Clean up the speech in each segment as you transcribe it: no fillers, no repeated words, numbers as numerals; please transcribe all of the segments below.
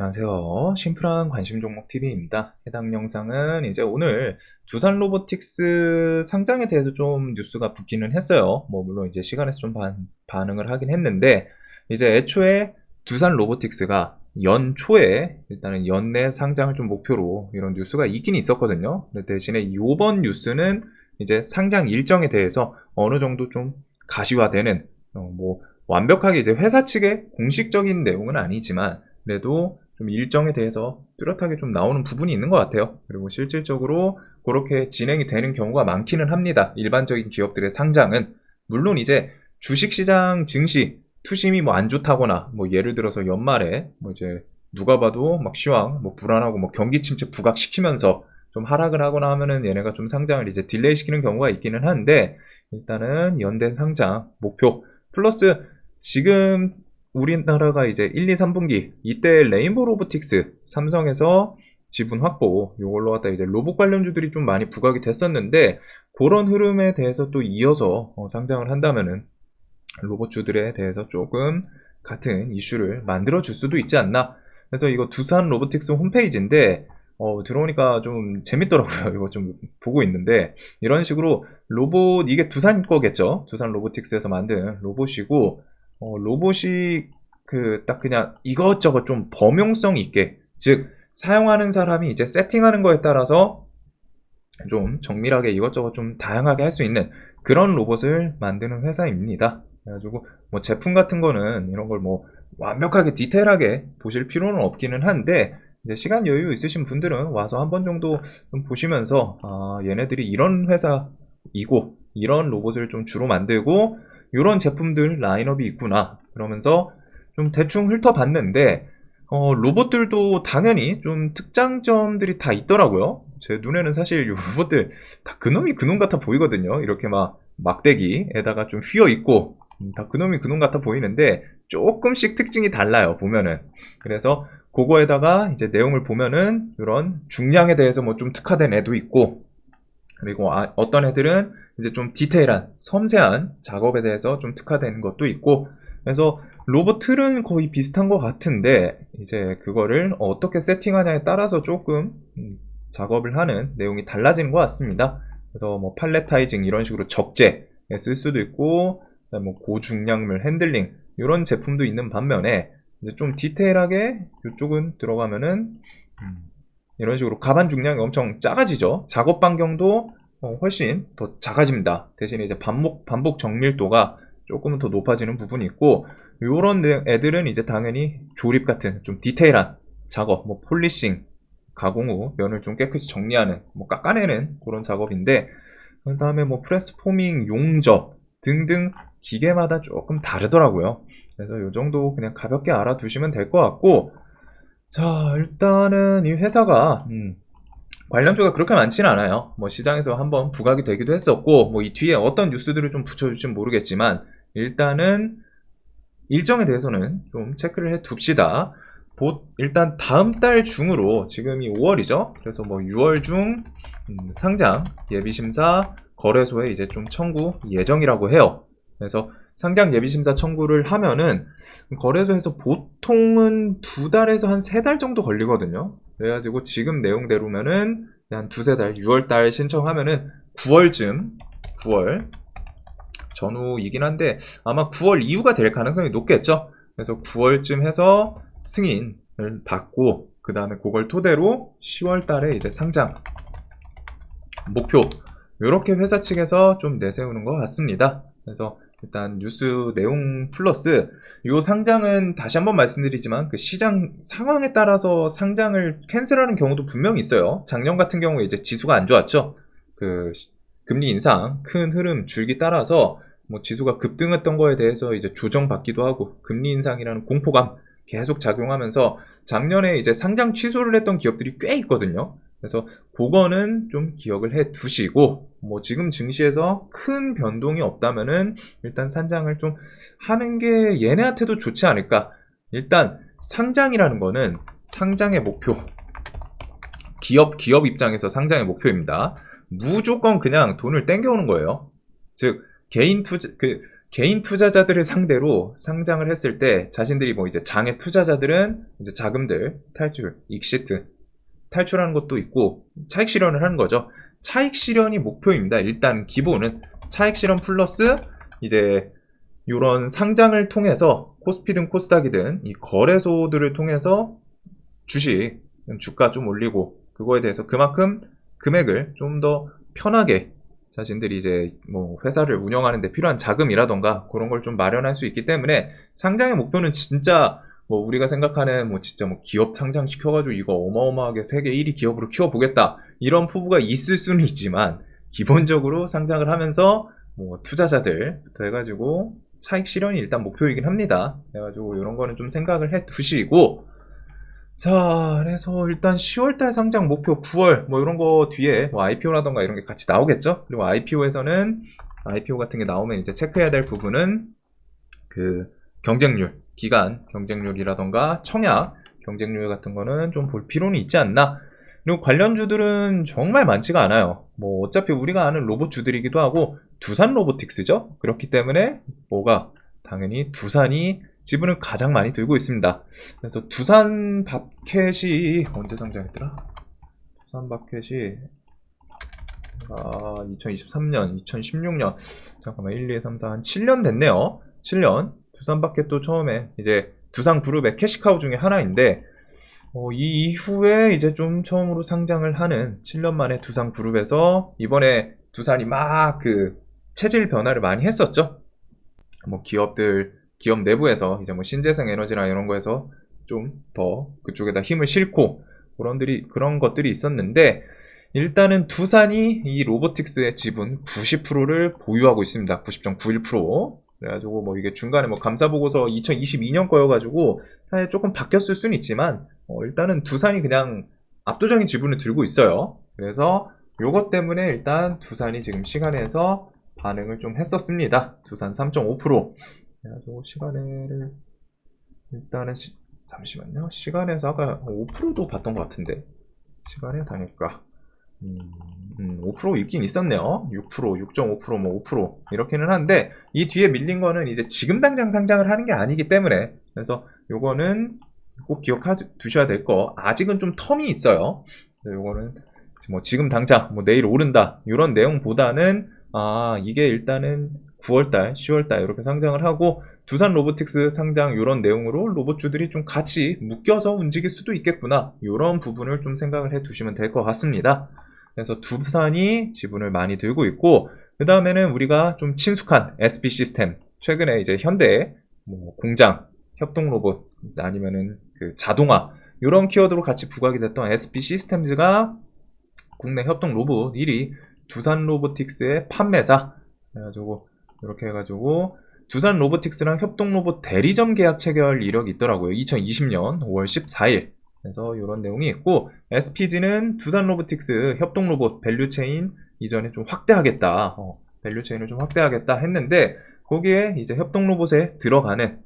안녕하세요. 심플한 관심 종목 TV입니다. 해당 영상은 이제 오늘 두산 로보틱스 상장에 대해서 좀 뉴스가 붙기는 했어요. 물론 이제 시간에서 좀 반응을 하긴 했는데, 이제 애초에 두산 로보틱스가 연초에 일단은 연내 상장을 좀 목표로 이런 뉴스가 있긴 있었거든요. 근데 대신에 이번 뉴스는 이제 상장 일정에 대해서 어느 정도 좀 가시화되는, 완벽하게 이제 회사 측의 공식적인 내용은 아니지만, 그래도 좀 일정에 대해서 뚜렷하게 좀 나오는 부분이 있는 것 같아요. 그리고 실질적으로 그렇게 진행이 되는 경우가 많기는 합니다. 일반적인 기업들의 상장은. 물론 이제 주식시장 증시, 투심이 안 좋다거나, 예를 들어서 연말에, 이제 누가 봐도 막 시황, 불안하고 경기 침체 부각시키면서 좀 하락을 하거나 하면은 얘네가 좀 상장을 이제 딜레이 시키는 경우가 있기는 한데, 일단은 연대 상장 목표, 플러스 지금 우리나라가 이제 1, 2, 3분기 이때 레인보우 로보틱스 삼성에서 지분 확보 이걸로 갖다 이제 로봇 관련주들이 좀 많이 부각이 됐었는데, 그런 흐름에 대해서 또 이어서 상장을 한다면은 로봇주들에 대해서 조금 같은 이슈를 만들어 줄 수도 있지 않나. 그래서 이거 두산 로보틱스 홈페이지인데 들어오니까 좀 재밌더라고요. 이거 좀 보고 있는데, 이런 식으로 로봇, 이게 두산 거겠죠. 두산 로보틱스에서 만든 로봇이고, 로봇이 딱 그냥 이것저것 좀 범용성 있게, 즉 사용하는 사람이 이제 세팅하는 거에 따라서 좀 정밀하게 이것저것 좀 다양하게 할 수 있는 그런 로봇을 만드는 회사입니다. 그래가지고 제품 같은 거는 이런 걸 완벽하게 디테일하게 보실 필요는 없기는 한데, 이제 시간 여유 있으신 분들은 와서 한 번 정도 좀 보시면서, 얘네들이 이런 회사이고 이런 로봇을 좀 주로 만들고 이런 제품들 라인업이 있구나 그러면서 좀 대충 훑어봤는데, 로봇들도 당연히 좀 특장점들이 다 있더라고요. 제 눈에는 사실 이 로봇들 다 그놈이 그놈 같아 보이거든요. 이렇게 막대기에다가 좀 휘어 있고, 다 그놈이 그놈 같아 보이는데 조금씩 특징이 달라요, 보면은. 그래서 그거에다가 이제 내용을 보면은 이런 중량에 대해서 좀 특화된 애도 있고, 그리고 어떤 애들은 이제 좀 디테일한 섬세한 작업에 대해서 좀 특화된 것도 있고, 그래서 로봇 틀은 거의 비슷한 것 같은데, 이제 그거를 어떻게 세팅하냐에 따라서 조금 작업을 하는 내용이 달라지는 것 같습니다. 그래서 팔레타이징 이런 식으로 적재에 쓸 수도 있고, 고중량물 핸들링 이런 제품도 있는 반면에, 이제 좀 디테일하게 이쪽은 들어가면은 이런 식으로 가반 중량이 엄청 작아지죠. 작업 반경도 훨씬 더 작아집니다. 대신에 이제 반복 정밀도가 조금은 더 높아지는 부분이 있고, 요런 애들은 이제 당연히 조립 같은 좀 디테일한 작업, 폴리싱, 가공 후 면을 좀 깨끗이 정리하는, 깎아내는 그런 작업인데, 그 다음에 프레스 포밍, 용접 등등 기계마다 조금 다르더라고요. 그래서 요 정도 그냥 가볍게 알아두시면 될 것 같고, 자, 일단은 이 회사가 관련주가 그렇게 많지는 않아요. 시장에서 한번 부각이 되기도 했었고, 이 뒤에 어떤 뉴스들을 좀 붙여줄지는 모르겠지만, 일단은 일정에 대해서는 좀 체크를 해 둡시다. 일단 다음 달 중으로, 지금이 5월이죠. 그래서 6월 중 상장 예비심사 거래소에 이제 좀 청구 예정이라고 해요. 그래서 상장 예비심사 청구를 하면은 거래소에서 보통은 2달에서 한 3달 정도 걸리거든요. 그래가지고 지금 내용대로면은 한 2~3달, 6월달 신청하면은 9월쯤, 9월 전후이긴 한데 아마 9월 이후가 될 가능성이 높겠죠. 그래서 9월쯤 해서 승인을 받고, 그 다음에 그걸 토대로 10월달에 이제 상장 목표, 이렇게 회사 측에서 좀 내세우는 것 같습니다. 그래서 일단 뉴스 내용 플러스 이 상장은 다시 한번 말씀드리지만 그 시장 상황에 따라서 상장을 캔슬하는 경우도 분명히 있어요. 작년 같은 경우에 이제 지수가 안 좋았죠. 그 금리 인상 큰 흐름 줄기 따라서 지수가 급등했던 거에 대해서 이제 조정받기도 하고, 금리 인상이라는 공포감 계속 작용하면서 작년에 이제 상장 취소를 했던 기업들이 꽤 있거든요. 그래서 그거는 좀 기억을 해 두시고, 지금 증시에서 큰 변동이 없다면은 일단 상장을 좀 하는 게 얘네한테도 좋지 않을까. 일단 상장이라는 거는 상장의 목표, 기업 입장에서 상장의 목표입니다. 무조건 그냥 돈을 땡겨오는 거예요. 즉 개인 투자, 개인 투자자들을 상대로 상장을 했을 때 자신들이 뭐 이제 장애 투자자들은 이제 자금들 탈출, 익시트 탈출하는 것도 있고 차익 실현을 하는 거죠. 차익 실현이 목표입니다. 일단 기본은 차익 실현 플러스 이제 이런 상장을 통해서 코스피든 코스닥이든 이 거래소들을 통해서 주식, 주가 좀 올리고 그거에 대해서 그만큼 금액을 좀 더 편하게 자신들이 이제 뭐 회사를 운영하는 데 필요한 자금이라던가 그런 걸 좀 마련할 수 있기 때문에 상장의 목표는 진짜 뭐 우리가 생각하는 뭐 진짜 뭐 기업 상장시켜가지고 이거 어마어마하게 세계 1위 기업으로 키워보겠다 이런 포부가 있을 수는 있지만 기본적으로 상장을 하면서 뭐 투자자들부터 해가지고 차익 실현이 일단 목표이긴 합니다. 그래가지고 이런 거는 좀 생각을 해 두시고 자, 그래서 일단 10월달 상장 목표 9월 뭐 이런 거 뒤에 뭐 IPO라던가 이런 게 같이 나오겠죠. 그리고 IPO에서는 IPO 같은 게 나오면 이제 체크해야 될 부분은 그 경쟁률, 기간 경쟁률이라던가 청약 경쟁률 같은 거는 좀 볼 필요는 있지 않나. 그리고 관련주들은 정말 많지가 않아요. 뭐 어차피 우리가 아는 로봇주들이기도 하고 두산 로보틱스죠. 그렇기 때문에 뭐가 당연히 두산이 지분을 가장 많이 들고 있습니다. 그래서 두산 밥켓이 언제 상장했더라? 두산 밥켓이 2023년, 2016년 잠깐만 1, 2, 3, 4, 한 7년 됐네요. 7년. 두산 밥켓도 처음에 이제 두산 그룹의 캐시카우 중에 하나인데 이 이후에 이제 좀 처음으로 상장을 하는 7년 만에 두산 그룹에서 이번에 두산이 막 그 체질 변화를 많이 했었죠. 뭐 기업 내부에서 이제 뭐 신재생 에너지나 이런 거에서 좀 더 그쪽에다 힘을 싣고 그런 것들이 있었는데 일단은 두산이 이 로보틱스의 지분 90%를 보유하고 있습니다. 90.91%. 그래가지고 뭐 이게 중간에 뭐 감사보고서 2022년 거여가지고 사실 조금 바뀌었을 수는 있지만 일단은 두산이 그냥 압도적인 지분을 들고 있어요. 그래서 요것 때문에 일단 두산이 지금 시간에서 반응을 좀 했었습니다. 두산 3.5%. 그래가지고 시간에를 일단은 잠시만요. 시간에서 아까 5%도 봤던 것 같은데 시간에 다닐까? 5% 있긴 있었네요. 6%, 6.5%, 뭐 5% 이렇게는 한데 이 뒤에 밀린 거는 이제 지금 당장 상장을 하는 게 아니기 때문에 그래서 요거는 꼭 기억해 두셔야 될 거. 아직은 좀 텀이 있어요. 요거는 뭐 지금 당장 뭐 내일 오른다 이런 내용보다는 이게 일단은 9월달, 10월달 이렇게 상장을 하고 두산 로보틱스 상장 이런 내용으로 로봇주들이 좀 같이 묶여서 움직일 수도 있겠구나 이런 부분을 좀 생각을 해 두시면 될 것 같습니다. 그래서 두산이 지분을 많이 들고 있고 그 다음에는 우리가 좀 친숙한 SP 시스템 최근에 이제 현대 뭐 공장 협동 로봇 아니면은 그 자동화 이런 키워드로 같이 부각이 됐던 SP 시스템즈가 국내 협동 로봇 1위 두산 로보틱스의 판매사 그래가지고 이렇게 해가지고 두산 로보틱스랑 협동 로봇 대리점 계약 체결 이력이 있더라고요. 2020년 5월 14일 그래서 이런 내용이 있고 SPG는 두산 로보틱스 협동 로봇 밸류체인 이전에 좀 확대하겠다 밸류체인을 좀 확대하겠다 했는데 거기에 이제 협동 로봇에 들어가는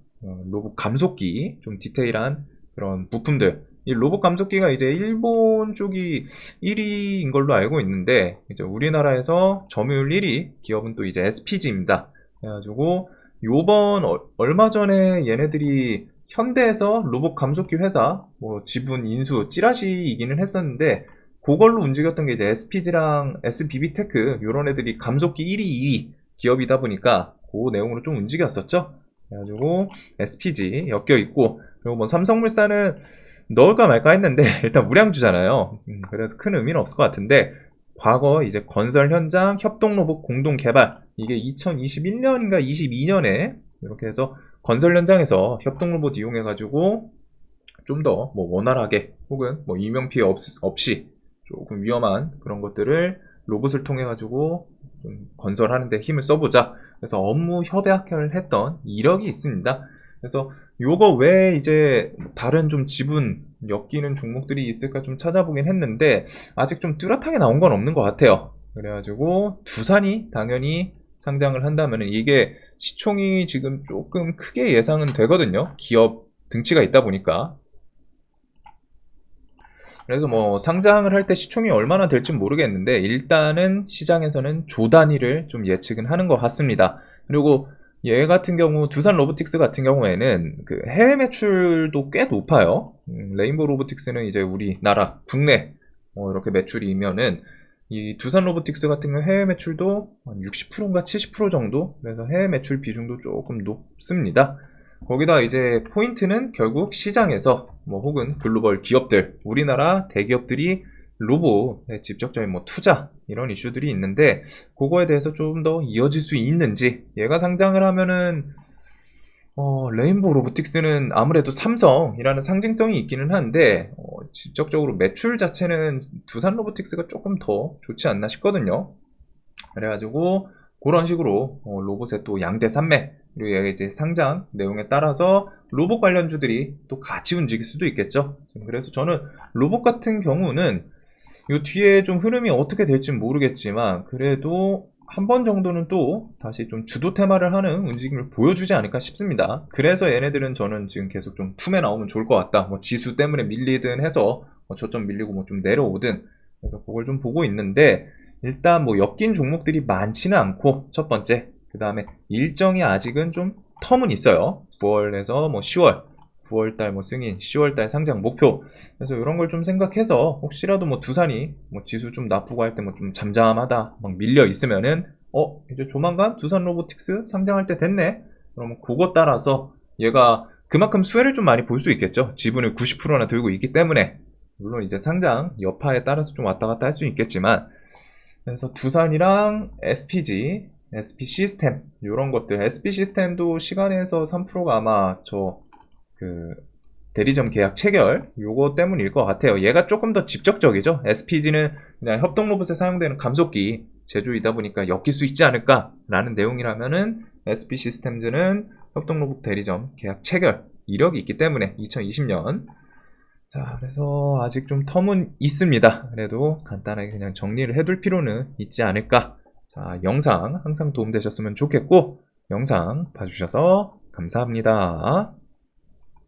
로봇 감속기 좀 디테일한 그런 부품들 이 로봇 감속기가 이제 일본 쪽이 1위인 걸로 알고 있는데 이제 우리나라에서 점유율 1위 기업은 또 이제 SPG입니다. 그래가지고 요번 얼마 전에 얘네들이 현대에서 로봇 감속기 회사 뭐 지분 인수 찌라시이기는 했었는데 그걸로 움직였던 게 이제 SPG랑 SBB테크 요런 애들이 감속기 1위, 2위 기업이다 보니까 그 내용으로 좀 움직였었죠. 그래가지고 SPG 엮여 있고 그리고 뭐 삼성물산은 넣을까 말까 했는데 일단 우량주잖아요. 그래서 큰 의미는 없을 것 같은데 과거 이제 건설 현장 협동 로봇 공동 개발 이게 2021년인가 22년에 이렇게 해서 건설 현장에서 협동 로봇 이용해 가지고 좀 더 뭐 원활하게 혹은 뭐 인명 피해 없이 조금 위험한 그런 것들을 로봇을 통해 가지고 좀 건설하는 데 힘을 써보자. 그래서 업무 협약을 했던 이력이 있습니다. 그래서 요거 외에 이제 다른 좀 지분 엮이는 종목들이 있을까 좀 찾아보긴 했는데 아직 좀 뚜렷하게 나온 건 없는 것 같아요. 그래가지고 두산이 당연히 상장을 한다면 이게 시총이 지금 조금 크게 예상은 되거든요. 기업 등치가 있다 보니까. 그래서 뭐 상장을 할 때 시총이 얼마나 될지 모르겠는데 일단은 시장에서는 조 단위를 좀 예측은 하는 것 같습니다. 그리고 얘 같은 경우 두산 로보틱스 같은 경우에는 그 해외 매출도 꽤 높아요. 레인보우 로보틱스는 이제 우리나라 국내 이렇게 매출이면은 이 두산 로보틱스 같은 경우 해외 매출도 한 60%인가 70% 정도. 그래서 해외 매출 비중도 조금 높습니다. 거기다 이제 포인트는 결국 시장에서 뭐 혹은 글로벌 기업들, 우리나라 대기업들이 로봇에 직접적인 뭐 투자 이런 이슈들이 있는데 그거에 대해서 좀 더 이어질 수 있는지. 얘가 상장을 하면은 레인보우 로보틱스는 아무래도 삼성이라는 상징성이 있기는 한데 직접적으로 매출 자체는 두산 로보틱스가 조금 더 좋지 않나 싶거든요. 그래가지고 그런 식으로 로봇의 또 양대 산맥 그리고 얘가 이제 상장 내용에 따라서 로봇 관련주들이 또 같이 움직일 수도 있겠죠. 그래서 저는 로봇 같은 경우는 요 뒤에 좀 흐름이 어떻게 될지 모르겠지만 그래도 한 번 정도는 또 다시 좀 주도 테마를 하는 움직임을 보여주지 않을까 싶습니다. 그래서 얘네들은 저는 지금 계속 좀 품에 나오면 좋을 것 같다. 뭐 지수 때문에 밀리든 해서 저점 밀리고 뭐 좀 내려오든 그래서 그걸 좀 보고 있는데 일단 뭐 엮인 종목들이 많지는 않고 첫 번째 그 다음에 일정이 아직은 좀 텀은 있어요. 9월에서 뭐 10월 9월달 뭐 승인, 10월달 상장 목표. 그래서 이런 걸 좀 생각해서 혹시라도 뭐 두산이 뭐 지수 좀 나쁘고 할 때 뭐 좀 잠잠하다, 막 밀려 있으면은 이제 조만간 두산 로보틱스 상장할 때 됐네. 그러면 그거 따라서 얘가 그만큼 수혜를 좀 많이 볼 수 있겠죠. 지분을 90%나 들고 있기 때문에. 물론 이제 상장 여파에 따라서 좀 왔다 갔다 할 수 있겠지만 그래서 두산이랑 SPG, SP 시스템 이런 것들, SP 시스템도 시간에서 3%가 아마 그 대리점 계약 체결 요거 때문일 것 같아요. 얘가 조금 더 직접적이죠. SPG는 그냥 협동 로봇에 사용되는 감속기 제조이다 보니까 엮일 수 있지 않을까라는 내용이라면은 SP 시스템즈는 협동 로봇 대리점 계약 체결 이력이 있기 때문에 2020년 자 그래서 아직 좀 텀은 있습니다. 그래도 간단하게 그냥 정리를 해둘 필요는 있지 않을까. 자 영상 항상 도움되셨으면 좋겠고 영상 봐주셔서 감사합니다.